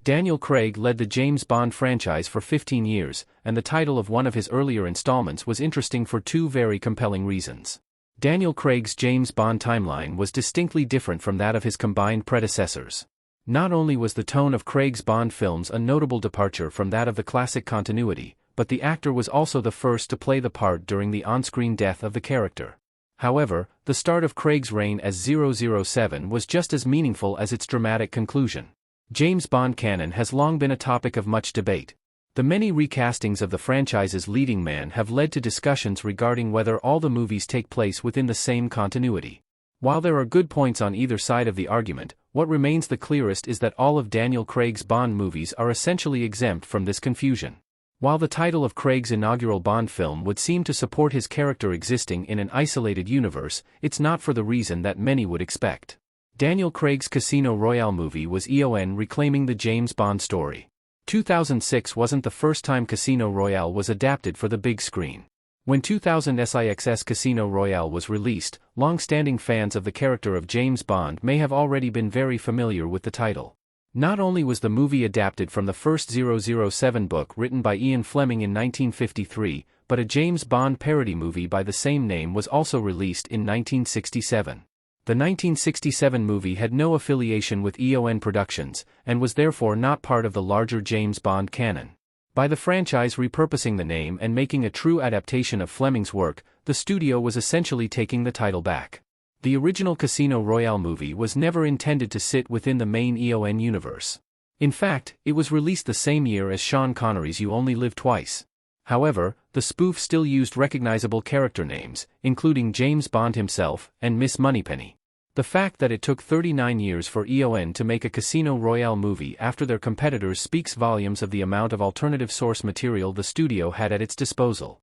Daniel Craig led the James Bond franchise for 15 years, and the title of one of his earlier installments was interesting for two very compelling reasons. Daniel Craig's James Bond timeline was distinctly different from that of his combined predecessors. Not only was the tone of Craig's Bond films a notable departure from that of the classic continuity, but the actor was also the first to play the part during the on-screen death of the character. However, the start of Craig's reign as 007 was just as meaningful as its dramatic conclusion. James Bond canon has long been a topic of much debate. The many recastings of the franchise's leading man have led to discussions regarding whether all the movies take place within the same continuity. While there are good points on either side of the argument, what remains the clearest is that all of Daniel Craig's Bond movies are essentially exempt from this confusion. While the title of Craig's inaugural Bond film would seem to support his character existing in an isolated universe, it's not for the reason that many would expect. Daniel Craig's Casino Royale movie was reclaiming the James Bond story. 2006 wasn't the first time Casino Royale was adapted for the big screen. When 2006's Casino Royale was released, long-standing fans of the character of James Bond may have already been very familiar with the title. Not only was the movie adapted from the first 007 book written by Ian Fleming in 1953, but a James Bond parody movie by the same name was also released in 1967. The 1967 movie had no affiliation with EON Productions, and was therefore not part of the larger James Bond canon. By the franchise repurposing the name and making a true adaptation of Fleming's work, the studio was essentially taking the title back. The original Casino Royale movie was never intended to sit within the main EON universe. In fact, it was released the same year as Sean Connery's You Only Live Twice. However, the spoof still used recognizable character names, including James Bond himself and Miss Moneypenny. The fact that it took 39 years for EON to make a Casino Royale movie after their competitors speaks volumes of the amount of alternative source material the studio had at its disposal.